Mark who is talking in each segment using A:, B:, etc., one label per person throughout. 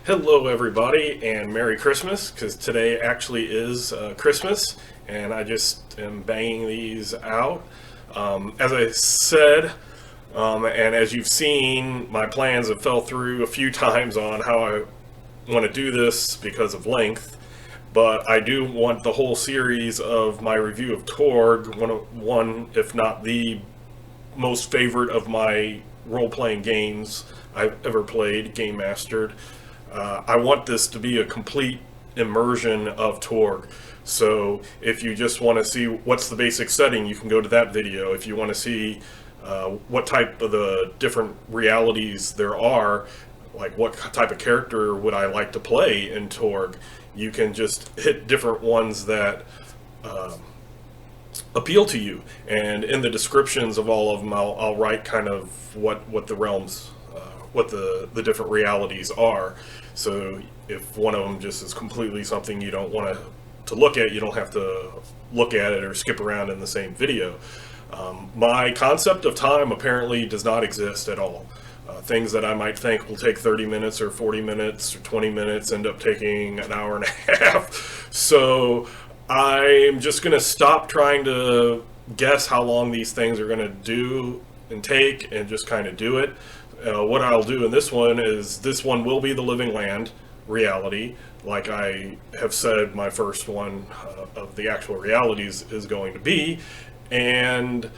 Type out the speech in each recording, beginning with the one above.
A: Hello everybody and Merry Christmas, because today actually is Christmas and I just am banging these out. As I said, and as you've seen, my plans have fell through a few times on how I want to do this because of length, but I do want the whole series of my review of Torg, one if not the most favorite of my role-playing games I've ever played, game mastered. I want this to be a complete immersion of Torg. So if you just want to see what's the basic setting, you can go to that video. If you want to see what type of the different realities there are, like what type of character would I like to play in Torg, you can just hit different ones that appeal to you. And in the descriptions of all of them, I'll write kind of what the realms, what the different realities are. So if one of them just is completely something you don't want to look at, you don't have to look at it or skip around in the same video. My concept of time apparently does not exist at all. Things that I might think will take 30 minutes or 40 minutes or 20 minutes end up taking an hour and a half. So I'm just going to stop trying to guess how long these things are going to do and take and just kind of do it. What I'll do in this one is, this one will be the living land reality. Like I have said, my first one of the actual realities is going to be. And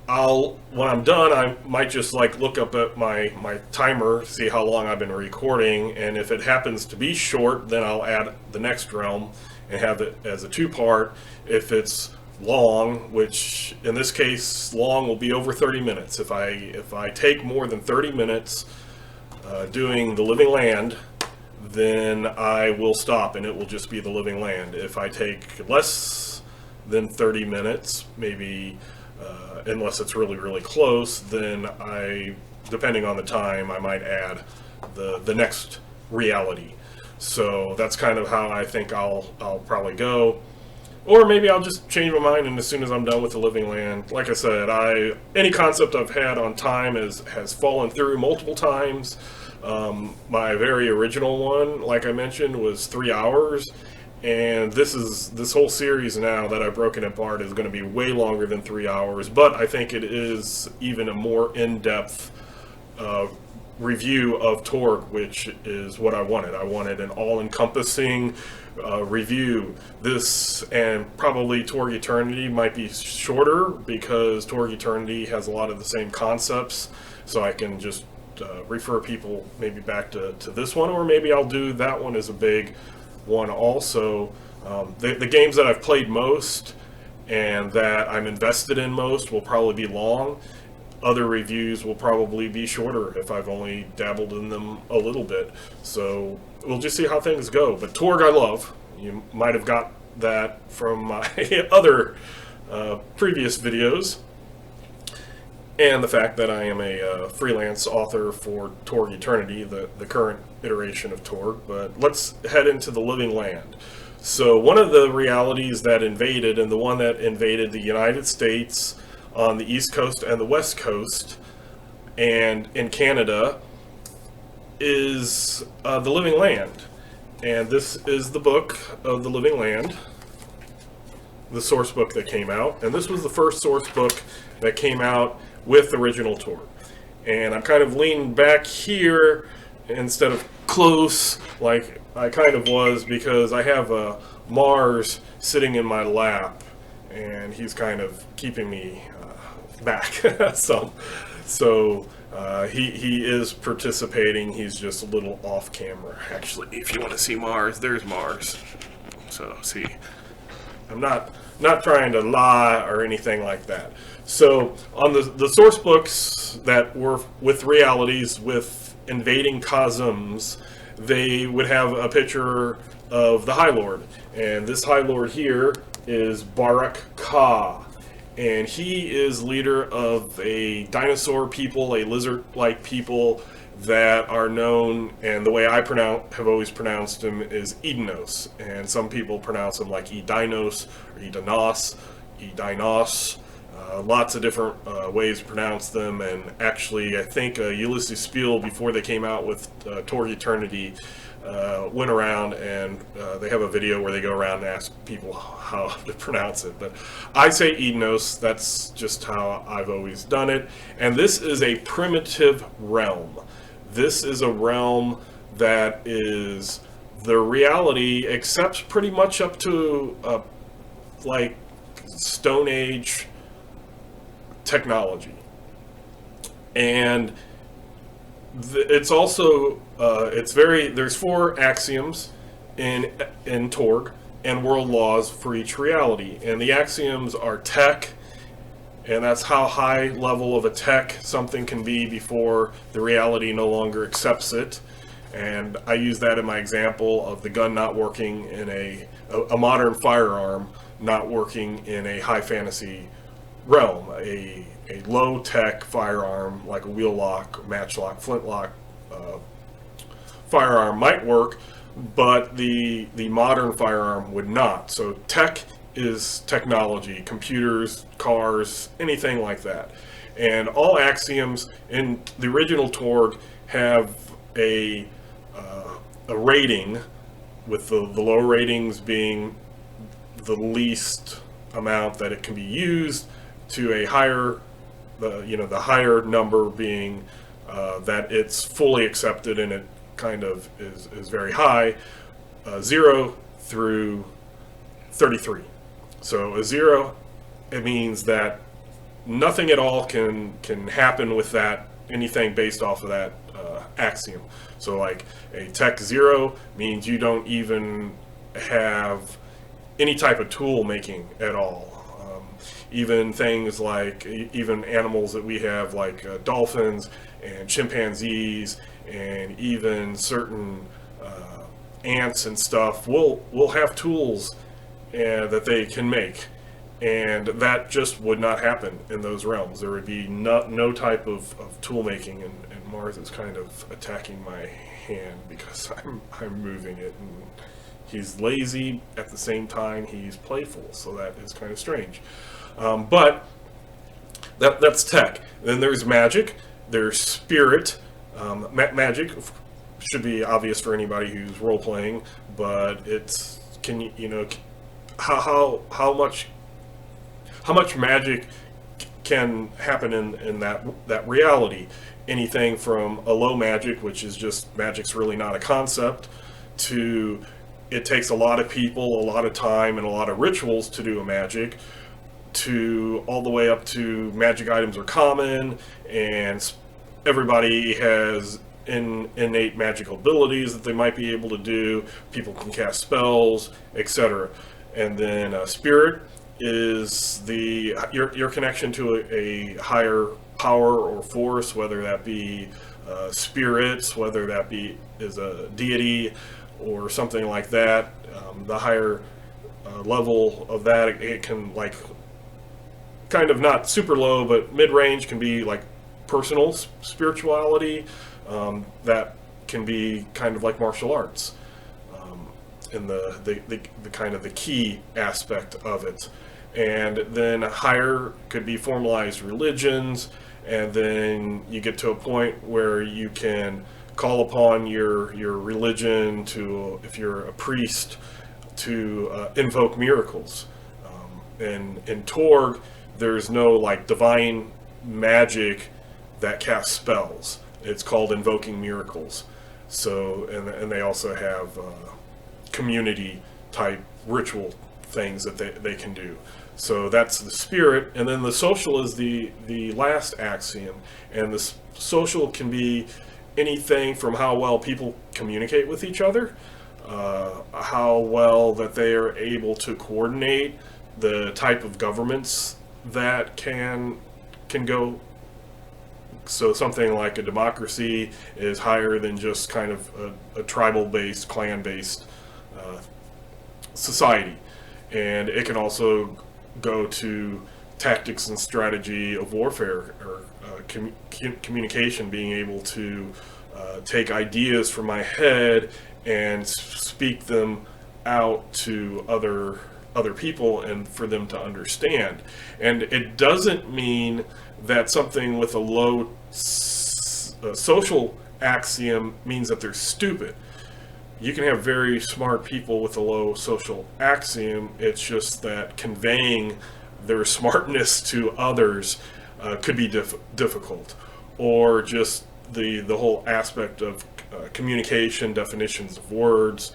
A: when I'm done, I might just like look up at my timer, see how long I've been recording. And if it happens to be short, then I'll add the next realm and have it as a two-part. If it's long, which in this case long will be over 30 minutes. If I take more than 30 minutes doing the living land, then I will stop and it will just be the living land. If I take less than 30 minutes, maybe unless it's really close, then depending on the time, I might add the next reality. So that's kind of how I think I'll probably go. Or maybe I'll just change my mind, and as soon as I'm done with the living land, like I said, any concept I've had on time has fallen through multiple times. My very original one, like I mentioned, was 3 hours, and this whole series now that I've broken apart is going to be way longer than 3 hours. But I think it is even a more in-depth review of Torg, which is what I wanted. I wanted an all-encompassing review. This and probably Torg Eternity might be shorter because Torg Eternity has a lot of the same concepts, so I can just refer people maybe back to this one, or maybe I'll do that one as a big one also. The games that I've played most and that I'm invested in most will probably be long. Other reviews will probably be shorter if I've only dabbled in them a little bit. So we'll just see how things go. But Torg I love. You might have got that from my other previous videos. And the fact that I am a freelance author for Torg Eternity, the current iteration of Torg. But let's head into the living land. So one of the realities that invaded, and the one that invaded the United States on the East Coast and the West Coast, and in Canada, is the living land. And this is the book of the living land, the source book that came out. And this was the first source book that came out with original Torg. And I'm kind of leaning back here instead of close like I kind of was, because I have Mars sitting in my lap and he's kind of keeping me back some. So he is participating. He's just a little off camera. Actually, if you want to see Mars, there's Mars. So see, I'm not trying to lie or anything like that. So on the source books that were with realities, with invading cosms, they would have a picture of the High Lord. And this High Lord here is Barak Ka. And he is leader of a dinosaur people, a lizard-like people that are known, and the way I have always pronounced them is edeinos. And some people pronounce them like edeinos, or edeinos, lots of different ways to pronounce them. And actually, I think Ulysses Spiel, before they came out with Torg Eternity, went around and they have a video where they go around and ask people how to pronounce it. But I say edeinos. That's just how I've always done it. And this is a primitive realm. This is a realm that is the reality, except pretty much up to like Stone Age technology. And it's also there's 4 axioms in Torg and world laws for each reality, and the axioms are tech, and that's how high level of a tech something can be before the reality no longer accepts it. And I use that in my example of the gun not working in a modern firearm not working in a high fantasy realm. A low tech firearm like a wheel lock, matchlock, flintlock firearm might work, but the modern firearm would not. So tech is technology, computers, cars, anything like that. And all axioms in the original Torg have a rating, with the low ratings being the least amount that it can be used, to a higher, the higher number being that it's fully accepted and it kind of is very high, 0 through 33. So a 0, it means that nothing at all can happen with that, anything based off of that axiom. So like a tech 0 means you don't even have any type of tool making at all. Even things like, even animals that we have like dolphins and chimpanzees and even certain ants and stuff will have tools that they can make. And that just would not happen in those realms. There would be no type of tool making, and Mars is kind of attacking my hand because I'm moving it, and he's lazy at the same time he's playful, so that is kind of strange. But that's tech. Then there's magic, there's spirit. Magic should be obvious for anybody who's role playing, but it's how much magic can happen in that reality. Anything from a low magic, which is just magic's really not a concept, to it takes a lot of people, a lot of time, and a lot of rituals to do a magic, to all the way up to magic items are common and everybody has innate magical abilities that they might be able to do. People can cast spells, etc. And then spirit is your connection to a higher power or force, whether that be spirits, whether that be is a deity or something like that. The higher level of that, it can, like, kind of not super low, but mid-range, can be like personal spirituality. That can be kind of like martial arts, in the kind of the key aspect of it. And then higher could be formalized religions, and then you get to a point where you can call upon your religion to, if you're a priest, to invoke miracles. And in Torg, there's no like divine magic that casts spells. It's called invoking miracles. So, and they also have community type ritual things that they can do. So that's the spirit. And then the social is the last axiom. And the social can be anything from how well people communicate with each other, how well that they are able to coordinate, the type of governments that can go. So something like a democracy is higher than just kind of a tribal-based, clan-based society. And it can also go to tactics and strategy of warfare, or communication, being able to take ideas from my head and speak them out to other people and for them to understand. And it doesn't mean that something with a low social axiom means that they're stupid. you can have very smart people with a low social axiom. It's just that conveying their smartness to others could be difficult, or just the whole aspect of communication, definitions of words,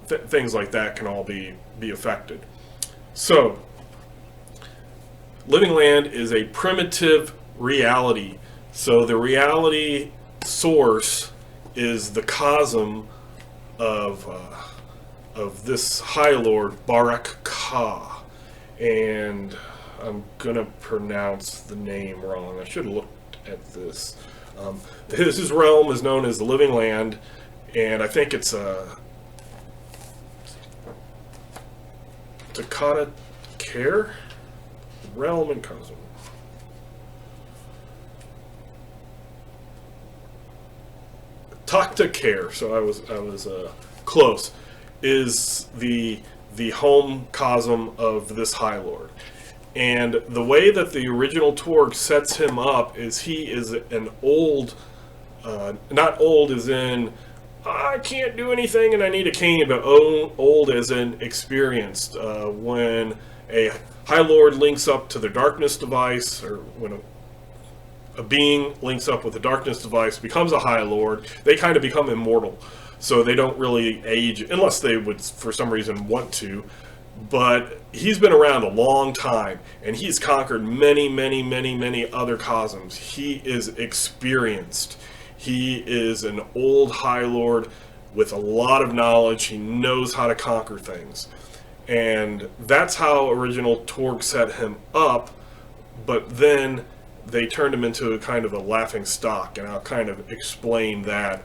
A: things like that can all be affected. So, living land is a primitive reality. So the reality source is the cosm of this High Lord, Barak Ka. And I'm going to pronounce the name wrong. I should have looked at this. His realm is known as the Living Land, and I think it's Takata Care? Realm and Cosm. Takta Care, so I was close, is the home cosm of this High Lord. And the way that the original Torg sets him up is he is an old, not old as in, I can't do anything and I need a cane, but old as in experienced. When a High Lord links up to the darkness device, or when a being links up with the darkness device, becomes a High Lord, they kind of become immortal. So they don't really age, unless they would, for some reason, want to. But he's been around a long time, and he's conquered many, many, many, many other cosms. He is experienced. He is an old High Lord with a lot of knowledge. He knows how to conquer things. And that's how original Torg set him up, but then they turned him into a kind of a laughing stock, and I'll kind of explain that.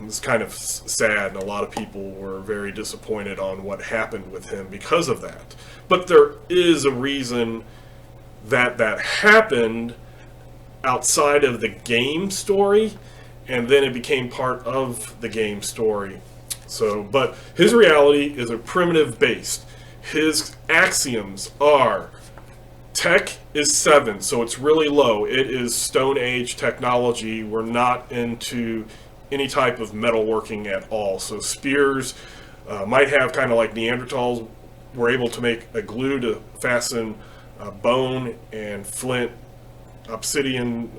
A: It's kind of sad, and a lot of people were very disappointed on what happened with him because of that. But there is a reason that happened outside of the game story, and then it became part of the game story. So, but his reality is a primitive based. His axioms are tech is 7, so it's really low. It is Stone Age technology. We're not into any type of metalworking at all. So spears might have, kind of like Neanderthals, were able to make a glue to fasten bone and flint, obsidian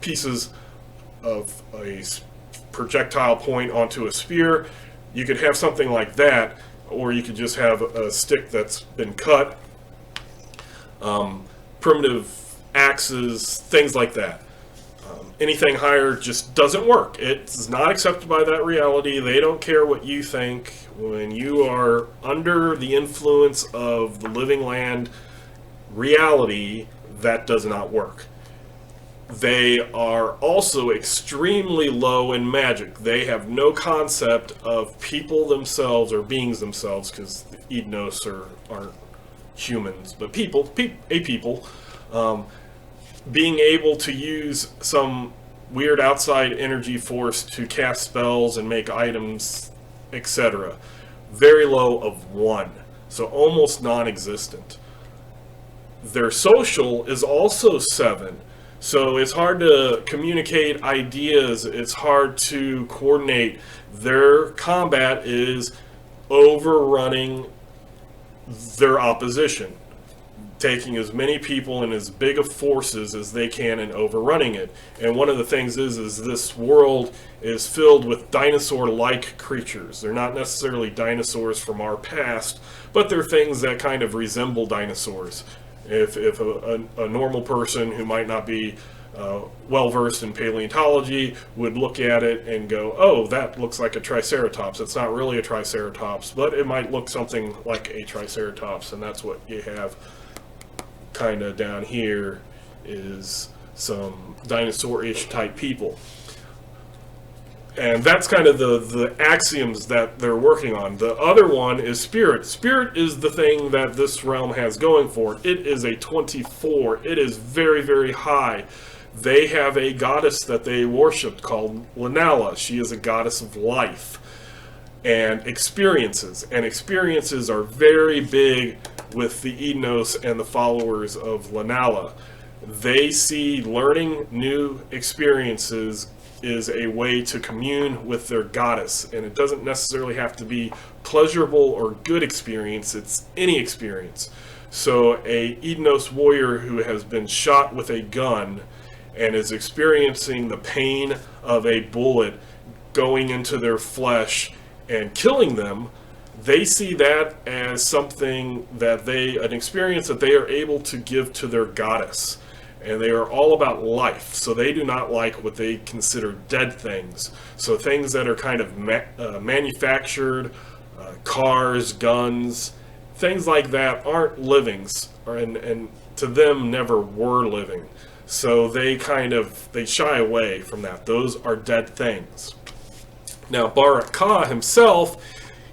A: pieces of a projectile point onto a spear. You could have something like that, or you could just have a stick that's been cut. Primitive axes, things like that. Anything higher just doesn't work. It's not accepted by that reality. They don't care what you think. When you are under the influence of the living land reality, that does not work. They are also extremely low in magic. They have no concept of people themselves or beings themselves, because the edeinos aren't humans, but people. Being able to use some weird outside energy force to cast spells and make items, etc. Very low of 1, so almost non-existent. Their social is also 7, so it's hard to communicate ideas, it's hard to coordinate. Their combat is overrunning their opposition, taking as many people and as big of forces as they can and overrunning it. And one of the things is this world is filled with dinosaur-like creatures. They're not necessarily dinosaurs from our past, but they're things that kind of resemble dinosaurs. If a normal person who might not be well-versed in paleontology would look at it and go, oh, that looks like a triceratops. It's not really a triceratops, but it might look something like a triceratops, and that's what you have kind of down here, is some dinosaur-ish type people. And that's kind of the axioms that they're working on. The other one is spirit. Spirit is the thing that this realm has going for it. It is a 24. It is very, very high. They have a goddess that they worshipped called Lanala. She is a goddess of life and experiences. And experiences are very big with the edeinos and the followers of Lanala. They see learning new experiences is a way to commune with their goddess, and it doesn't necessarily have to be pleasurable or good experience, it's any experience. So a edeinos warrior who has been shot with a gun and is experiencing the pain of a bullet going into their flesh and killing them, they see that as something that an experience that they are able to give to their goddess. And they are all about life, so they do not like what they consider dead things. So things that are kind of manufactured, cars, guns, things like that aren't livings, and to them never were living. So they shy away from that. Those are dead things. Now Barak Ka himself,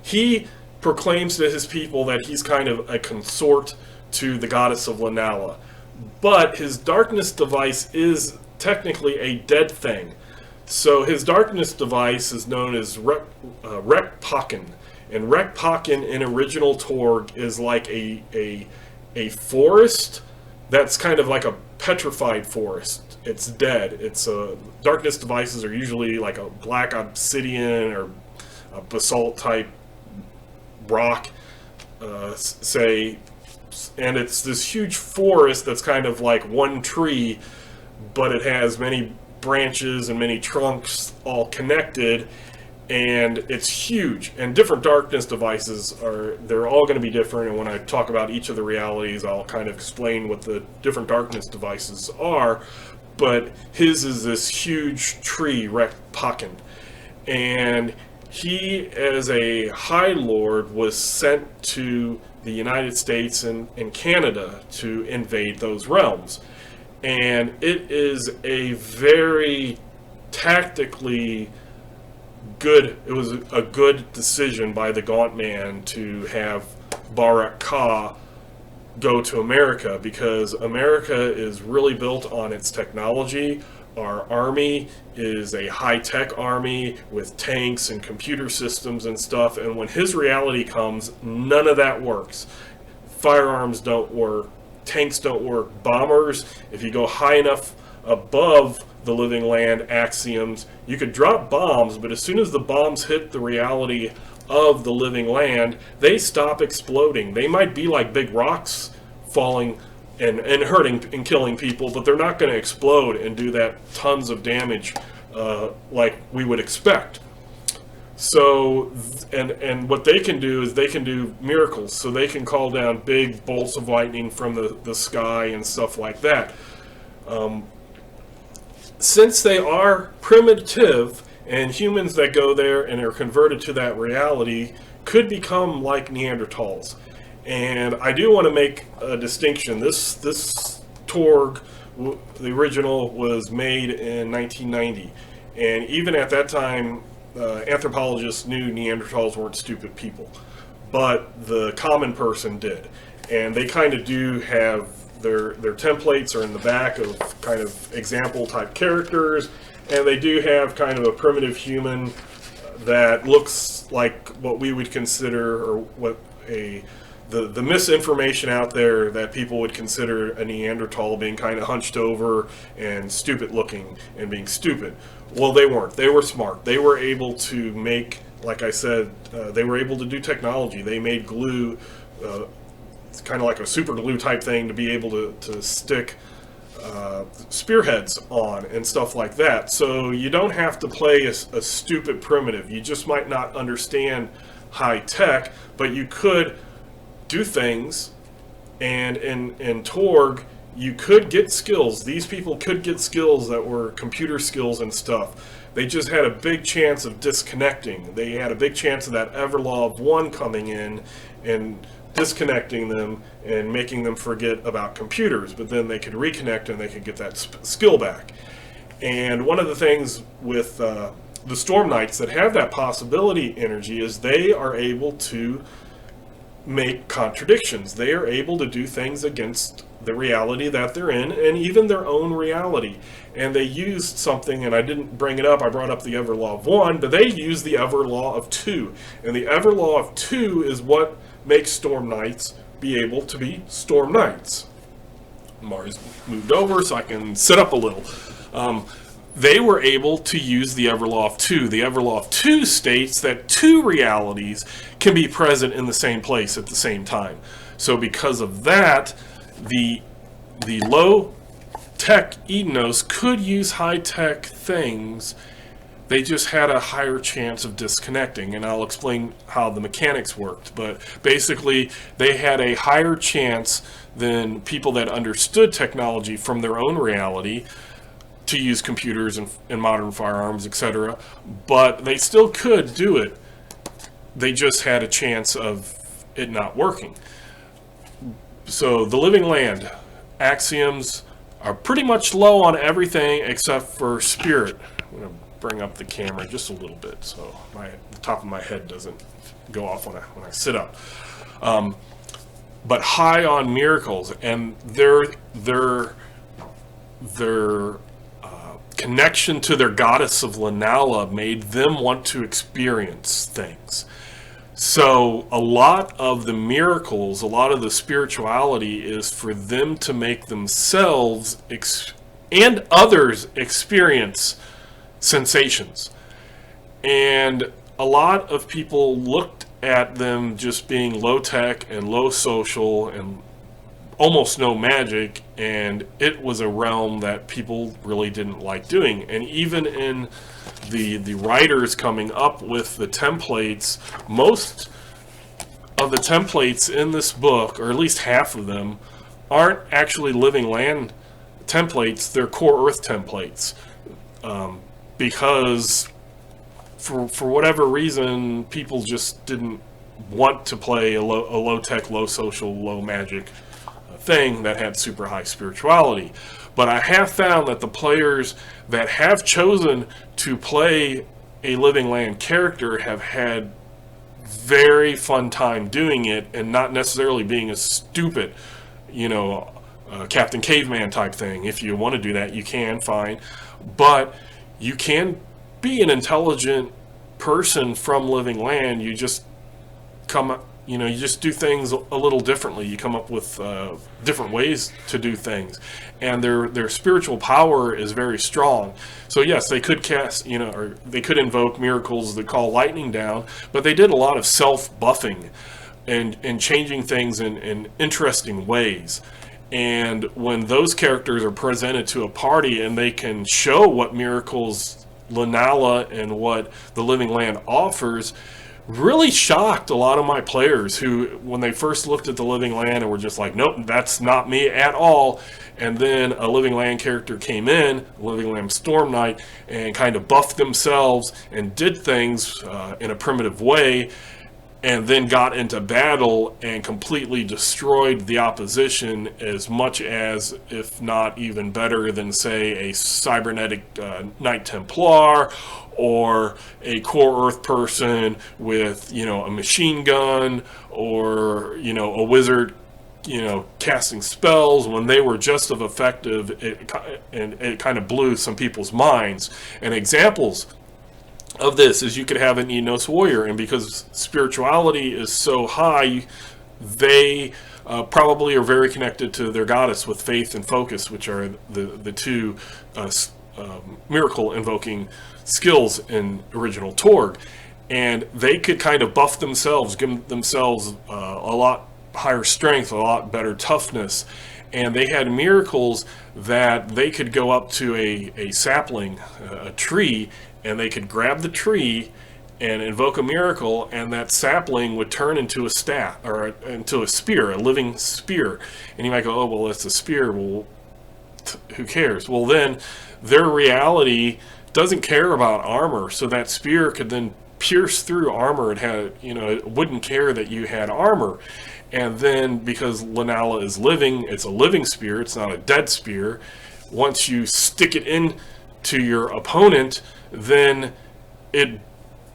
A: he proclaims to his people that he's kind of a consort to the goddess of Lanala. But his darkness device is technically a dead thing. So his darkness device is known as Rekpakin. And Rekpakin in original Torg is like a forest that's kind of like a petrified forest. It's dead. It's darkness devices are usually like a black obsidian or a basalt type rock, say. And it's this huge forest that's kind of like one tree, but it has many branches and many trunks all connected, and it's huge. And different darkness devices they're all going to be different, and when I talk about each of the realities, I'll kind of explain what the different darkness devices are. But his is this huge tree, Rekpakin, and he, as a High Lord, was sent to the United States and Canada to invade those realms. And it is a very tactically good, it was a good decision by the Gaunt Man to have Barak Ka go to America, because America is really built on its technology. Our army is a high-tech army with tanks and computer systems and stuff, and when his reality comes, none of that works. Firearms don't work, tanks don't work, bombers, if you go high enough above the living land axioms, you could drop bombs, but as soon as the bombs hit the reality of the living land, they stop exploding. They might be like big rocks falling and hurting and killing people, but they're not going to explode and do that tons of damage like we would expect. So, and what they can do is they can do miracles. So they can call down big bolts of lightning from the sky and stuff like that. Since they are primitive, and humans that go there and are converted to that reality could become like Neanderthals. And I do want to make a distinction. This Torg, the original, was made in 1990. And even at that time, anthropologists knew Neanderthals weren't stupid people. But the common person did. And they kind of do have their templates are in the back of kind of example type characters. And they do have kind of a primitive human that looks like what we would consider, or what the misinformation out there that people would consider a Neanderthal being kind of hunched over and stupid looking and being stupid. Well, they weren't. They were smart. They were able to make, like I said, they were able to do technology. They made glue, it's kind of like a super glue type thing to be able to stick spearheads on and stuff like that. So you don't have to play a stupid primitive. You just might not understand high tech, but you could do things, and in Torg you could get skills. These people could get skills that were computer skills and stuff. They just had a big chance of disconnecting. They had a big chance of that Everlaw of one coming in and disconnecting them and making them forget about computers, but then they could reconnect and they could get that skill back. And one of the things with the Storm Knights that have that possibility energy is they are able to make contradictions. They are able to do things against the reality that they're in, and even their own reality. And they used something, and I didn't bring it up, I brought up the Everlaw of 1, but they used the Everlaw of 2. And the Everlaw of 2 is what makes Storm Knights be able to be Storm Knights. Mari's moved over so I can sit up a little. they were able to use the Everloft 2. The Everloft 2 states that two realities can be present in the same place at the same time. So because of that, the low-tech edeinos could use high-tech things. They just had a higher chance of disconnecting, and I'll explain how the mechanics worked. But basically, they had a higher chance than people that understood technology from their own reality to use computers and modern firearms, etc. But they still could do it. They just had a chance of it not working. So the living land axioms are pretty much low on everything except for spirit. I'm going to bring up the camera just a little bit so the top of my head doesn't go off when I sit up. But high on miracles, and their connection to their goddess of Lanala made them want to experience things. So a lot of the miracles, a lot of the spirituality is for them to make themselves and others experience sensations. And a lot of people looked at them just being low tech and low social and almost no magic, and it was a realm that people really didn't like doing. And even in the writers coming up with the templates, most of the templates in this book, or at least half of them, aren't actually living land templates, they're core earth templates. Because for whatever reason, people just didn't want to play a low-tech, low-social, low-magic thing that had super high spirituality. But I have found that the players that have chosen to play a living land character have had very fun time doing it, and not necessarily being a stupid, Captain Caveman type thing. If you want to do that, you can, fine. But you can be an intelligent person from living land. You just you just do things a little differently. You come up with different ways to do things, and their spiritual power is very strong. So yes, they could cast, or they could invoke miracles that call lightning down, but they did a lot of self-buffing and changing things in interesting ways. And when those characters are presented to a party and they can show what miracles Lanala and what the living land offers, really shocked a lot of my players who, when they first looked at the living land and were just like, nope, that's not me at all. And then a living land character came in, living land storm knight, and kind of buffed themselves and did things in a primitive way, and then got into battle and completely destroyed the opposition as much as, if not even better than, say, a cybernetic Knight Templar or a core earth person with, a machine gun, or, a wizard, casting spells. When they were just as effective, it kind of blew some people's minds. And examples of this is you could have an edeinos warrior, and because spirituality is so high, they probably are very connected to their goddess with faith and focus, which are the two miracle invoking skills in original Torg. And they could kind of buff themselves, give themselves a lot higher strength, a lot better toughness. And they had miracles that they could go up to a sapling, a tree, and they could grab the tree and invoke a miracle, and that sapling would turn into a staff, or into a spear, a living spear. And you might go, oh, well, it's a spear. Well, who cares? Well, then their reality doesn't care about armor, so that spear could then pierce through armor. It had, it wouldn't care that you had armor. And then, because Lanala is living, it's a living spear, it's not a dead spear. Once you stick it in to your opponent, then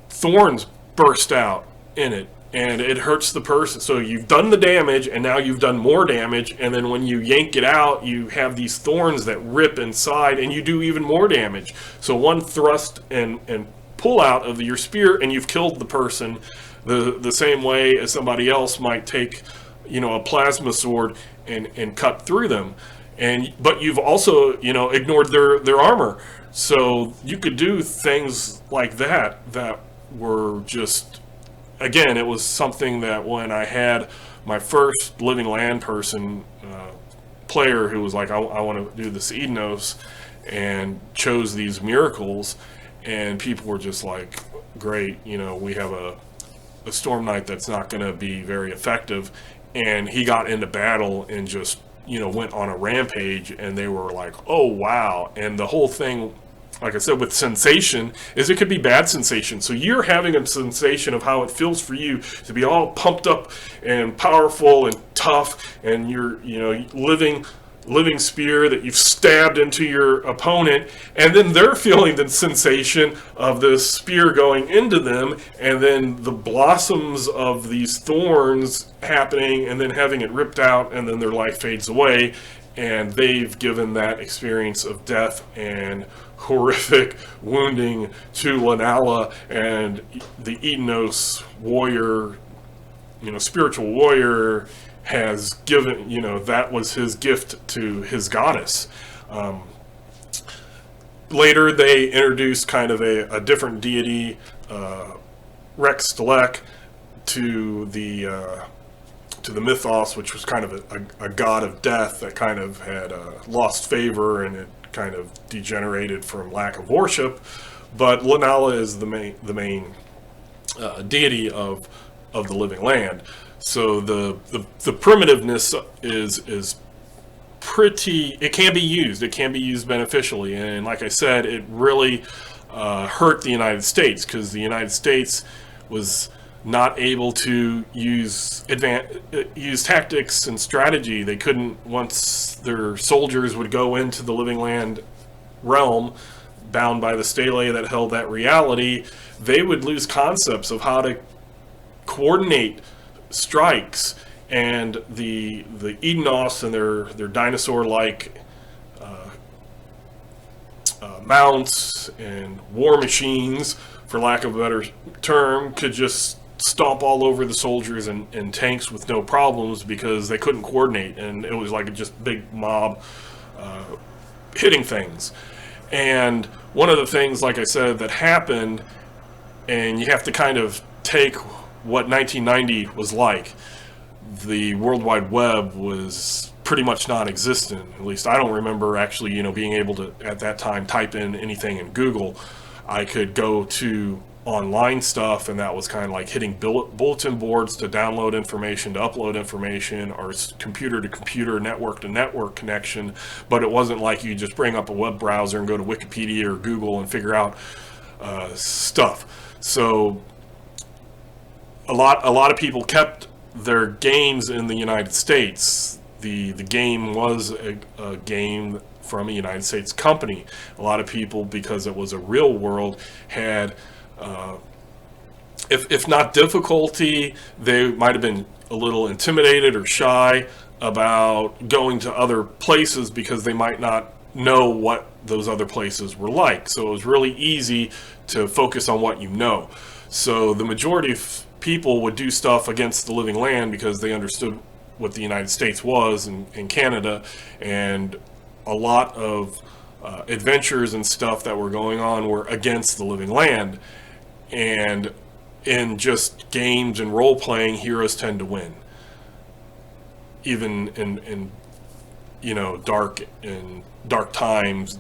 A: thorns burst out in it, and it hurts the person. So you've done the damage, and now you've done more damage, and then when you yank it out, you have these thorns that rip inside, and you do even more damage. So one thrust and pull out of your spear, and you've killed the person the same way as somebody else might take, a plasma sword and cut through them. But you've also, ignored their armor. So you could do things like that were just, again, it was something that when I had my first living land person player who was like, I want to do this edeinos, and chose these miracles, and people were just like, great, we have a storm knight that's not going to be very effective, and he got into battle and just went on a rampage, and they were like, oh wow. And the whole thing, like I said, with sensation, is it could be bad sensation. So you're having a sensation of how it feels for you to be all pumped up and powerful and tough, and you're living spear that you've stabbed into your opponent, and then they're feeling the sensation of this spear going into them, and then the blossoms of these thorns happening, and then having it ripped out, and then their life fades away, and they've given that experience of death and horrific wounding to Lunala, and the edeinos warrior, spiritual warrior, has given, that was his gift to his goddess. Later they introduced kind of a different deity, Rex Stelek, to the mythos, which was kind of a god of death that kind of had lost favor, and it kind of degenerated from lack of worship. But Lunala is the main deity of the living land. So the primitiveness is pretty, it can be used beneficially, and like I said, it really hurt the United States, because the United States was not able to use tactics and strategy. They couldn't, once their soldiers would go into the living land realm, bound by the stele that held that reality, they would lose concepts of how to coordinate strikes, and the edeinos and their dinosaur-like mounts and war machines, for lack of a better term, could just stomp all over the soldiers and tanks with no problems, because they couldn't coordinate, and it was like just big mob hitting things. And one of the things, like I said, that happened, and you have to kind of take what 1990 was like. The World Wide Web was pretty much non-existent. At least I don't remember actually, being able to, at that time, type in anything in Google. I could go to online stuff, and that was kind of like hitting bulletin boards to download information, to upload information, or computer to computer, network to network connection. But it wasn't like you just bring up a web browser and go to Wikipedia or Google and figure out stuff. So a lot of people kept their games in the United States. The game was a game from a United States company. A lot of people, because it was a real world, had if not difficulty, they might have been a little intimidated or shy about going to other places, because they might not know what those other places were like. So it was really easy to focus on what you know. So the majority of people would do stuff against the living land because they understood what the United States was, and Canada, and a lot of adventures and stuff that were going on were against the living land. And in just games and role-playing, heroes tend to win, even in dark times.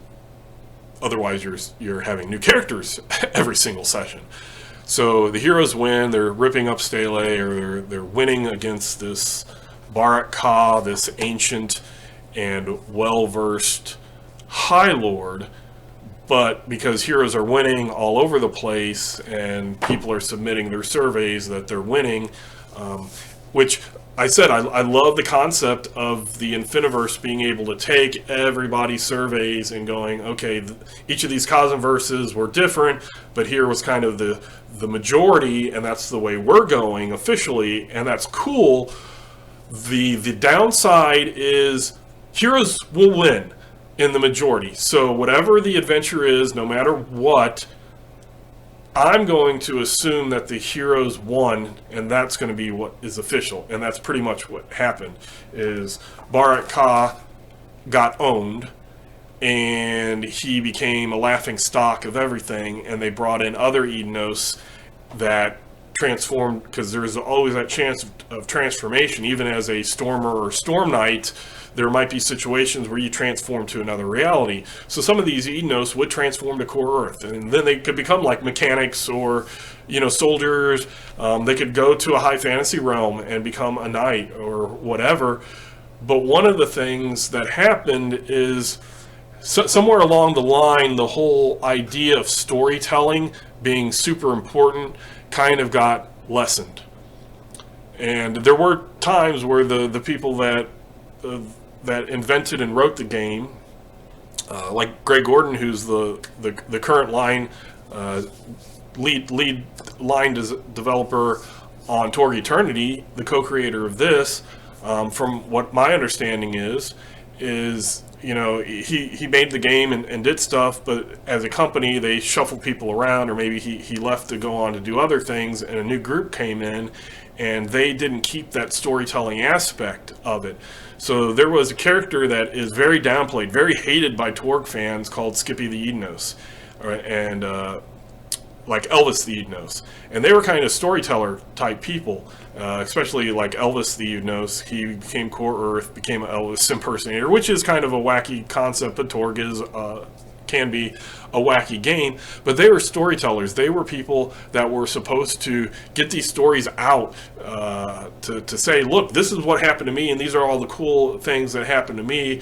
A: Otherwise you're having new characters every single session. So the heroes win, they're ripping up stele, or they're winning against this Barak Ka, this ancient and well-versed High Lord. But because heroes are winning all over the place, and people are submitting their surveys that they're winning, which I said, I love the concept of the Infiniverse being able to take everybody's surveys and going, okay, each of these Cosmverses were different, but here was kind of the majority, and that's the way we're going officially, and that's cool. The downside is heroes will win in the majority. So whatever the adventure is, no matter what, I'm going to assume that the heroes won, and that's going to be what is official. And that's pretty much what happened, is Barak Ka got owned, and he became a laughing stock of everything, and they brought in other edeinos that transformed, because there's always that chance of transformation. Even as a stormer or storm knight, there might be situations where you transform to another reality. So some of these edeinos would transform to core Earth, and then they could become like mechanics or, soldiers. They could go to a high fantasy realm and become a knight or whatever. But one of the things that happened is, somewhere along the line, the whole idea of storytelling being super important kind of got lessened. And there were times where the people that invented and wrote the game, like Greg Gordon, who's the current lead line developer on Torg Eternity, the co-creator of this, from what my understanding is he made the game and did stuff, but as a company they shuffled people around, or maybe he left to go on to do other things, and a new group came in and they didn't keep that storytelling aspect of it. So there was a character that is very downplayed, very hated by Torg fans, called Skippy the Edeinos, and like Elvis the Edeinos, and they were kind of storyteller type people, especially like Elvis the Edeinos. He became core Earth, became an Elvis impersonator, which is kind of a wacky concept, but Torg can be a wacky game. But they were storytellers. They were people that were supposed to get these stories out, to say, look, this is what happened to me, and these are all the cool things that happened to me.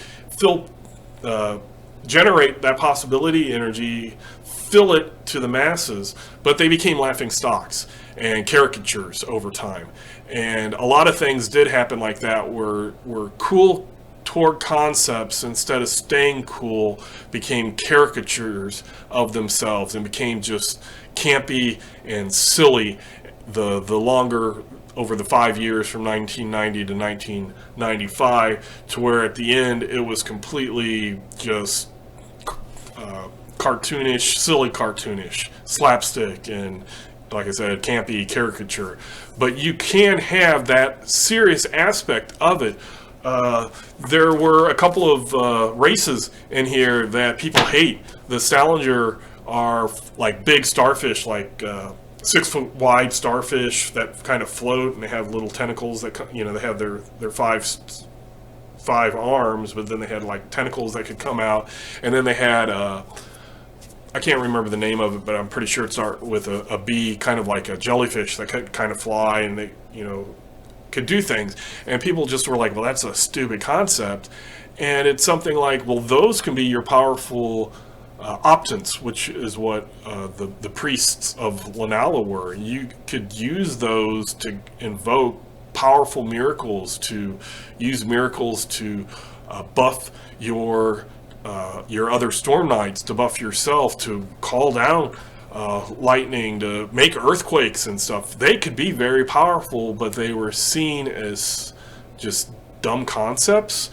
A: Generate that possibility energy, fill it to the masses. But they became laughing stocks and caricatures over time, and a lot of things did happen like that, were cool Torg concepts, instead of staying cool, became caricatures of themselves and became just campy and silly. The longer, over the 5 years from 1990 to 1995, to where at the end it was completely just cartoonish, silly cartoonish, slapstick, and like I said, campy caricature. But you can have that serious aspect of it. There were a couple of races in here that people hate. The Salinger are like big starfish, like 6 foot wide starfish that kind of float, and they have little tentacles that, they have their five arms, but then they had like tentacles that could come out. And then they had I can't remember the name of it, but I'm pretty sure it starts with a bee, kind of like a jellyfish that could kind of fly, and they could do things. And people just were like, well, that's a stupid concept. And it's something like, well, those can be your powerful optants, which is what the priests of Lanala were. You could use those to invoke powerful miracles, to use miracles to buff your other storm knights, to buff yourself, to call down lightning, to make earthquakes and stuff. They could be very powerful, but they were seen as just dumb concepts.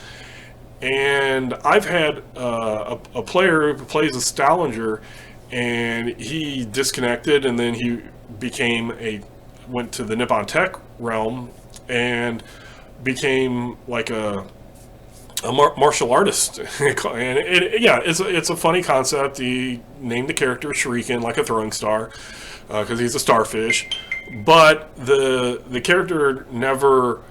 A: And I've had a player who plays a Salinger, and he disconnected, and then he went to the Nippon Tech realm and became like a martial artist. And it's a funny concept. He named the character Shuriken, like a throwing star, because he's a starfish. But the character never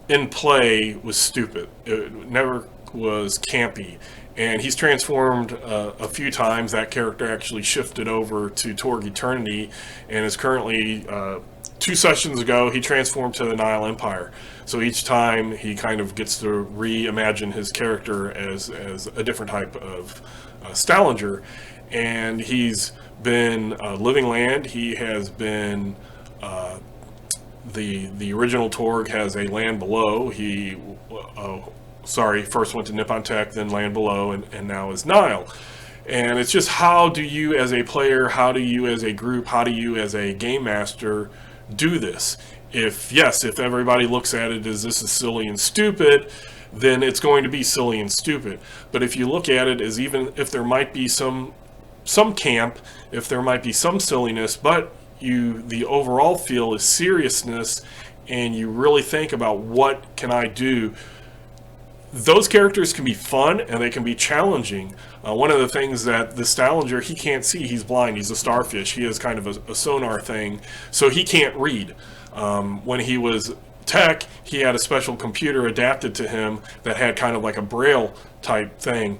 A: in play was stupid. It never was campy. And he's transformed a few times. That character actually shifted over to Torg Eternity, and is currently 2 sessions ago he transformed to the Nile Empire. So each time he kind of gets to reimagine his character as a different type of Salinger. And he's been Living Land. He has been the original Torg has a Land Below. He first went to Nippon Tech, then Land Below, and now is Nile. And it's just, how do you as a player, how do you as a group, how do you as a game master do this? If everybody looks at it as this is silly and stupid, then it's going to be silly and stupid. But if you look at it as, even if there might be some camp, if there might be some silliness, but the overall feel is seriousness, and you really think about what can I do, those characters can be fun and they can be challenging. One of the things that the Stallinger, he can't see, he's blind, he's a starfish, he has kind of a sonar thing, so he can't read. When he was tech, he had a special computer adapted to him that had kind of like a braille type thing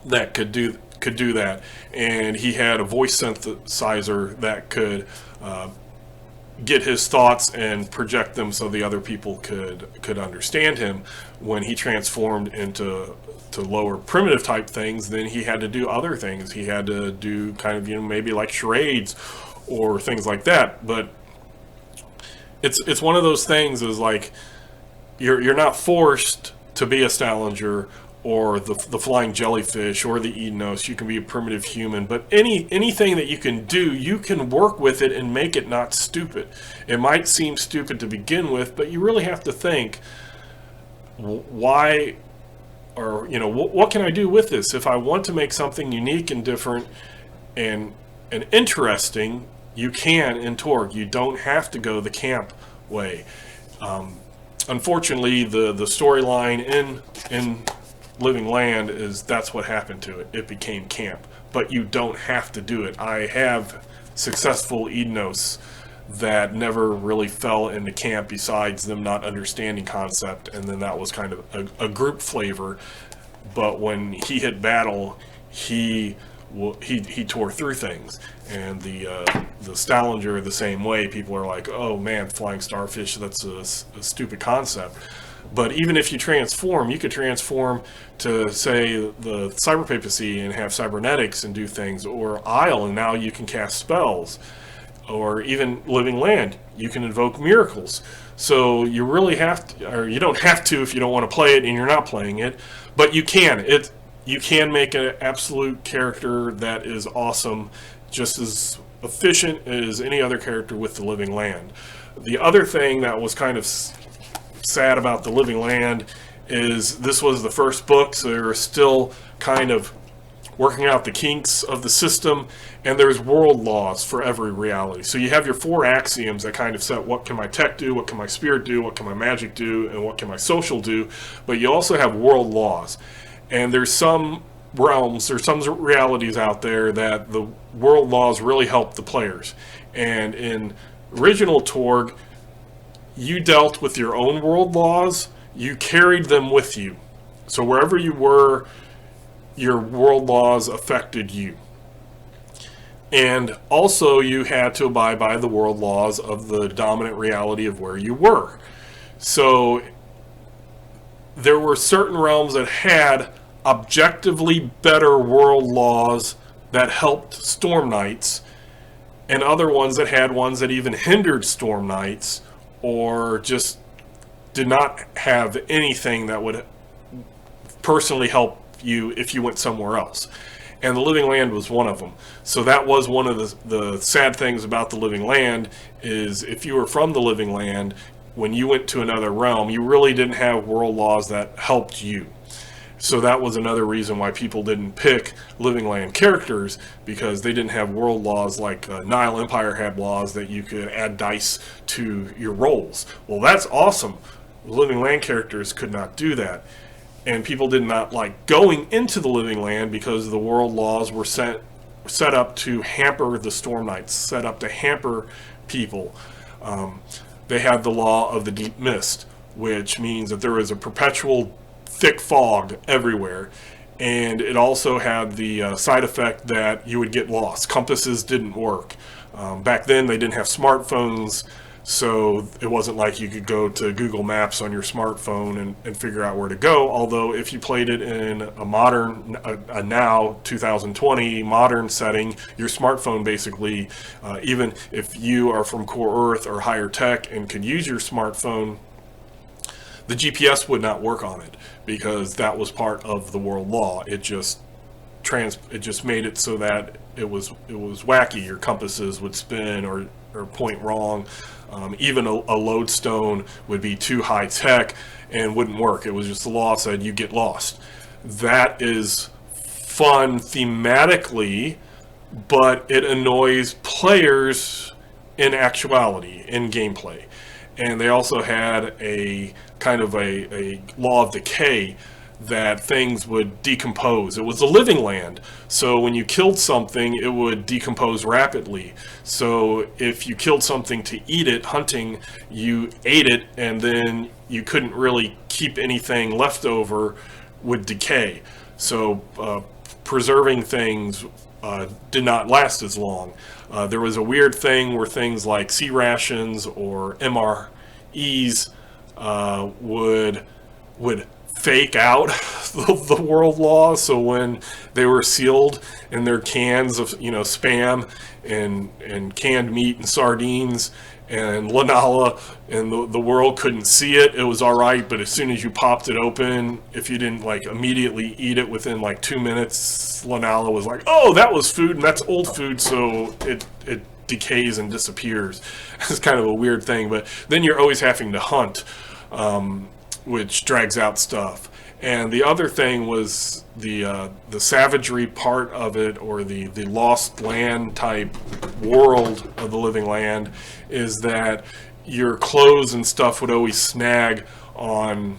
A: that could do that, and he had a voice synthesizer that could get his thoughts and project them so the other people could understand him. When he transformed into lower primitive type things, then he had to do other things. He had to do kind of, maybe like charades or things like that. But it's one of those things, is like you're not forced to be a Stallinger or the flying jellyfish or the edeinos. You can be a primitive human, but anything that you can do, you can work with it and make it not stupid. It might seem stupid to begin with, but you really have to think, why, or what can I do with this? If I want to make something unique and different and interesting, you can in Torg. You don't have to go the camp way. Unfortunately, the storyline in Living Land is that's what happened to it. It became camp, but you don't have to do it. I have successful edeinos that never really fell into camp, besides them not understanding concept, and then that was kind of a group flavor. But when he hit battle, he tore through things. And the Stallinger, the same way. People are like, oh man, flying starfish, that's a stupid concept. But even if you transform, you could transform to, say, the cyber papacy and have cybernetics and do things, or Isle, and now you can cast spells. Or even Living Land, you can invoke miracles. So you really have to, or you don't have to if you don't want to play it and you're not playing it, but you can. You can make an absolute character that is awesome, just as efficient as any other character with the Living Land. The other thing that was kind of sad about the Living Land is this was the first book, so they were still kind of working out the kinks of the system, and there's world laws for every reality. So you have your 4 axioms that kind of set what can my tech do, what can my spirit do, what can my magic do, and what can my social do, but you also have world laws. And there's some realms, there's some realities out there that the world laws really help the players. And in original Torg, you dealt with your own world laws, you carried them with you. So wherever you were, your world laws affected you. And also you had to abide by the world laws of the dominant reality of where you were. So there were certain realms that had objectively better world laws that helped Storm Knights, and other ones that had ones that even hindered Storm Knights, or just did not have anything that would personally help you if you went somewhere else. And the Living Land was one of them. So that was one of the sad things about the Living Land, is if you were from the Living Land, when you went to another realm, you really didn't have world laws that helped you. So that was another reason why people didn't pick Living Land characters, because they didn't have world laws like Nile Empire had laws that you could add dice to your rolls. Well, that's awesome. Living Land characters could not do that. And people did not like going into the Living Land because the world laws were set up to hamper the Storm Knights, set up to hamper people. They had the law of the deep mist, which means that there is a perpetual thick fog everywhere. And it also had the side effect that you would get lost. Compasses didn't work. Back then they didn't have smartphones, so it wasn't like you could go to Google Maps on your smartphone and figure out where to go. Although if you played it in a modern, now 2020 modern setting, your smartphone basically, even if you are from Core Earth or higher tech and could use your smartphone, the GPS would not work on it, because that was part of the world law. It just made it so that it was wacky. Your compasses would spin or point wrong. Even a lodestone would be too high tech and wouldn't work. It was just the law said you get lost. That is fun thematically, but it annoys players in actuality, in gameplay. and they also had a kind of a law of decay, that things would decompose. It was a living land, so when you killed something, it would decompose rapidly. So if you killed something to eat it, hunting, you ate it, and then you couldn't really keep anything left over, would decay. So preserving things did not last as long. There was a weird thing where things like C rations or MREs would fake out the world law. So when they were sealed in their cans of spam and canned meat and sardines and lanala, and the world couldn't see it, it was all right. But as soon as you popped it open, if you didn't like immediately eat it within like 2 minutes, lanala was like, oh, that was food, and that's old food, so it decays and disappears. It's kind of a weird thing. But then you're always having to hunt, which drags out stuff. And the other thing was the savagery part of it, or the lost land type world of the living land, is that your clothes and stuff would always snag on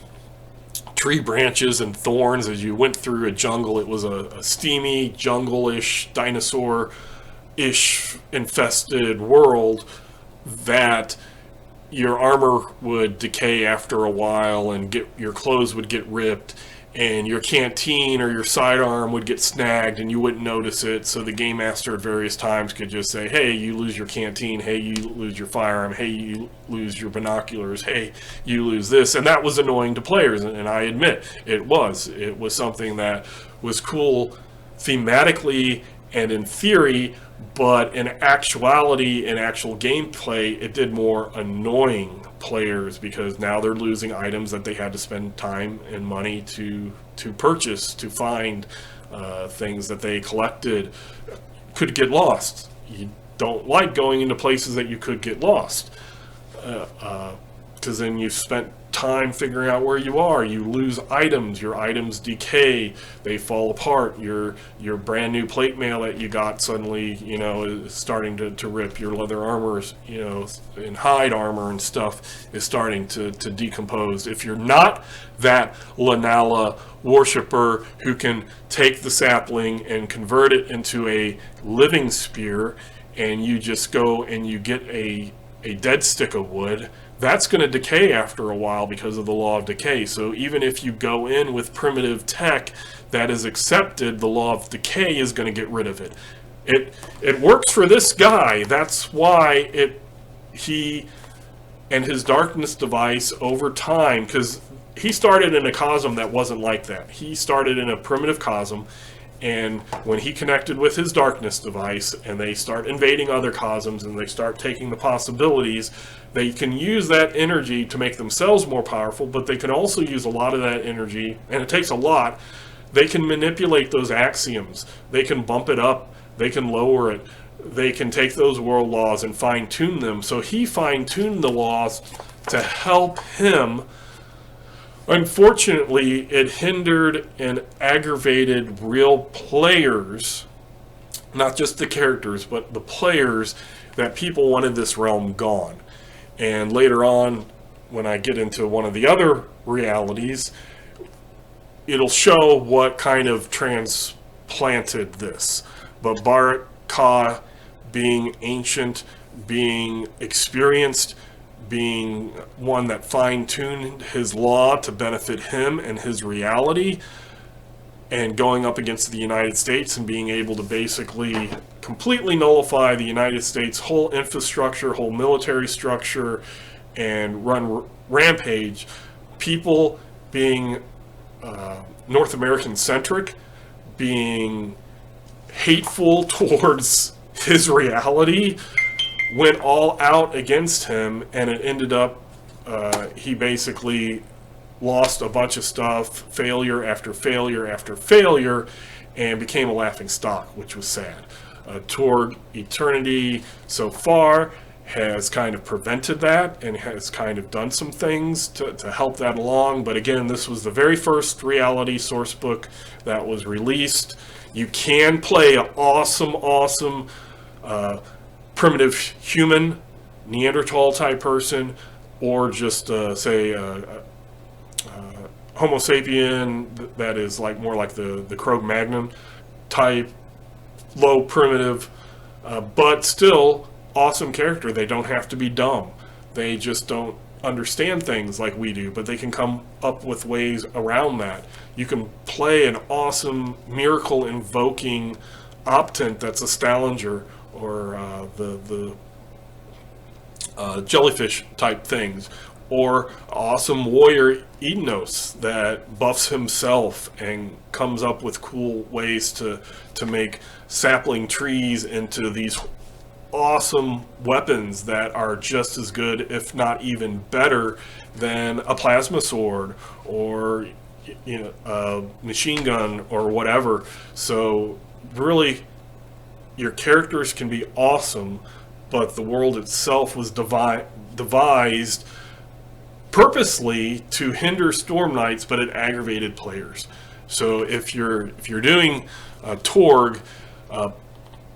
A: tree branches and thorns as you went through a jungle. It was a steamy, jungle-ish, dinosaur-ish infested world that your armor would decay after a while, and your clothes would get ripped, and your canteen or your sidearm would get snagged, and you wouldn't notice it. So the game master at various times could just say, hey, you lose your canteen, hey, you lose your firearm, hey, you lose your binoculars, hey, you lose this. And that was annoying to players, and I admit it was something that was cool thematically and in theory, but in actuality, in actual gameplay, it did more annoying players, because now they're losing items that they had to spend time and money to purchase, to find. Things that they collected could get lost. You don't like going into places that you could get lost, because then you've spent time figuring out where you are. You lose items, your items decay, they fall apart, your brand new plate mail that you got suddenly is starting to rip, your leather armor and hide armor and stuff is starting to decompose. If you're not that lanala worshiper who can take the sapling and convert it into a living spear, and you just go and you get a dead stick of wood, that's going to decay after a while because of the law of decay. So even if you go in with primitive tech that is accepted, the law of decay is going to get rid of it. It works for this guy. That's why he and his darkness device over time, because he started in a cosm that wasn't like that. He started in a primitive cosm, and when he connected with his darkness device and they start invading other cosms and they start taking the possibilities, they can use that energy to make themselves more powerful, but they can also use a lot of that energy, and it takes a lot. They can manipulate those axioms. They can bump it up. They can lower it. They can take those world laws and fine-tune them. So he fine-tuned the laws to help him. Unfortunately, it hindered and aggravated real players, not just the characters, but the players, that people wanted this realm gone. And later on, when I get into one of the other realities, it'll show what kind of transplanted this. But Barat Ka, being ancient, being experienced, being one that fine-tuned his law to benefit him and his reality, and going up against the United States and being able to basically completely nullify the United States' whole infrastructure, whole military structure, and run rampage. People being North American-centric, being hateful towards his reality, went all out against him, and it ended up he basically lost a bunch of stuff, failure after failure after failure, and became a laughing stock, which was sad. Torg Eternity so far has kind of prevented that and has kind of done some things to help that along. But again, this was the very first reality source book that was released. You can play an awesome primitive human, Neanderthal type person, or just say Homo sapien that is like more like the Cro-Magnon type, low primitive, but still awesome character. They don't have to be dumb. They just don't understand things like we do, but they can come up with ways around that. You can play an awesome miracle invoking optant that's a Stallinger, or the jellyfish type things, or awesome warrior edeinos that buffs himself and comes up with cool ways to make sapling trees into these awesome weapons that are just as good, if not even better, than a plasma sword or a machine gun or whatever. So really, your characters can be awesome, but the world itself was devised purposely to hinder Storm Knights, but it aggravated players. So if you're doing Torg,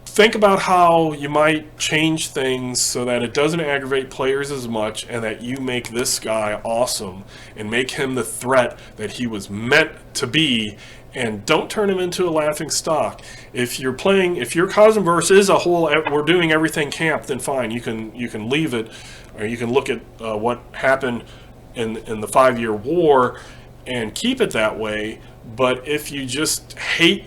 A: think about how you might change things so that it doesn't aggravate players as much, and that you make this guy awesome and make him the threat that he was meant to be, and don't turn him into a laughing stock. If your Cosmverse is a whole we're doing everything camp, then fine, you can leave it, or you can look at what happened in the 5-year war and keep it that way. But if you just hate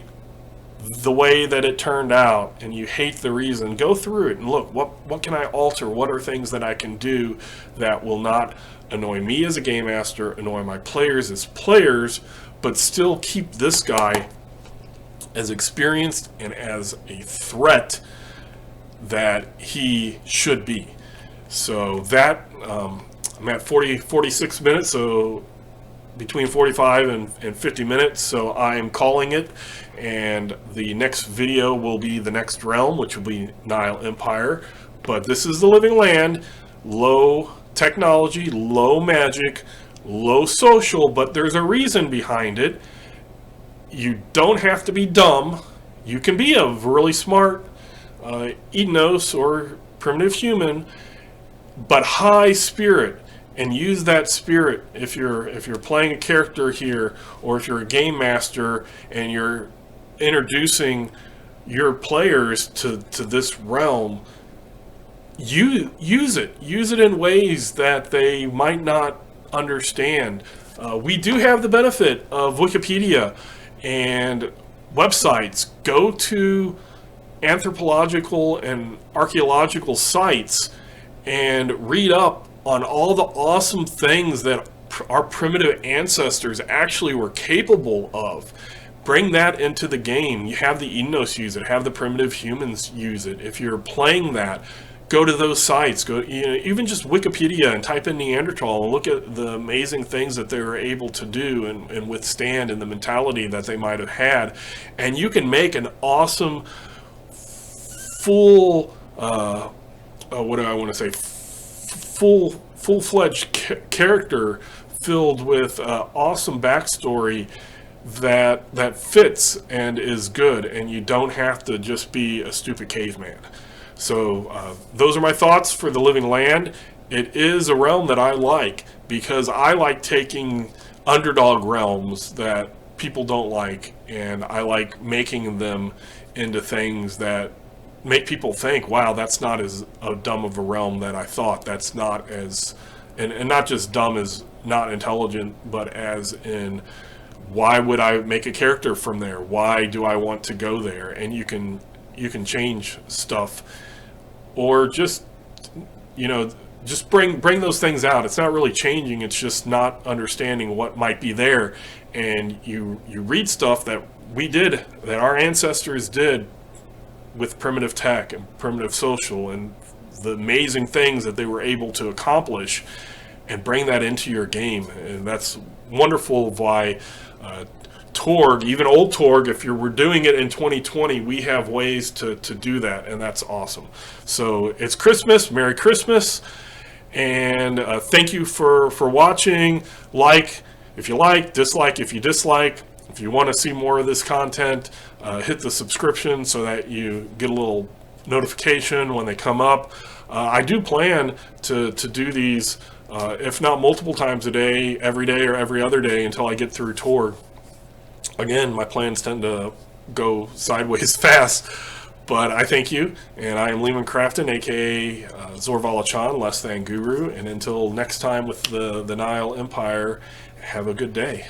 A: the way that it turned out and you hate the reason, go through it and look, what can I alter? What are things that I can do that will not annoy me as a game master, annoy my players as players, but still keep this guy as experienced and as a threat that he should be. So that I'm at 46 minutes, so between 45 and 50 minutes, so I am calling it. And the next video will be the next realm, which will be Nile Empire. But this is the Living Land, low technology, low magic, low social, but there's a reason behind it. You don't have to be dumb. You can be a really smart edeinos or primitive human, but high spirit, and use that spirit if you're playing a character here, or if you're a game master and you're introducing your players to this realm. You use it in ways that they might not understand. We do have the benefit of Wikipedia and websites. Go to anthropological and archaeological sites and read up on all the awesome things that our primitive ancestors actually were capable of. Bring that into the game. You have the edeinos use it, have the primitive humans use it. If you're playing that, go to those sites. Go, even just Wikipedia, and type in Neanderthal and look at the amazing things that they were able to do and withstand, and the mentality that they might have had. And you can make an awesome, full, what do I want to say? Full-fledged character filled with awesome backstory that fits and is good, and you don't have to just be a stupid caveman. So those are my thoughts for the Living Land. It is a realm that I like, because I like taking underdog realms that people don't like, and I like making them into things that make people think, wow, that's not as dumb of a realm that I thought. That's not as, and not just dumb as not intelligent, but as in, why would I make a character from there? Why do I want to go there? And you can change stuff, or just just bring those things out. It's not really changing, it's just not understanding what might be there. And you read stuff that we did, that our ancestors did with primitive tech and primitive social, and the amazing things that they were able to accomplish, and bring that into your game. And that's wonderful. Why Torg, even old Torg, if we're doing it in 2020, we have ways to do that, and that's awesome. So it's Christmas, Merry Christmas, and thank you for watching. Like if you like, dislike if you dislike. If you want to see more of this content, hit the subscription so that you get a little notification when they come up. I do plan to do these if not multiple times a day, every day or every other day until I get through Torg. Again, my plans tend to go sideways fast, but I thank you, and I am Lehman Crafton, aka Zorvala Chan, less than Guru, and until next time with the Nile Empire, have a good day.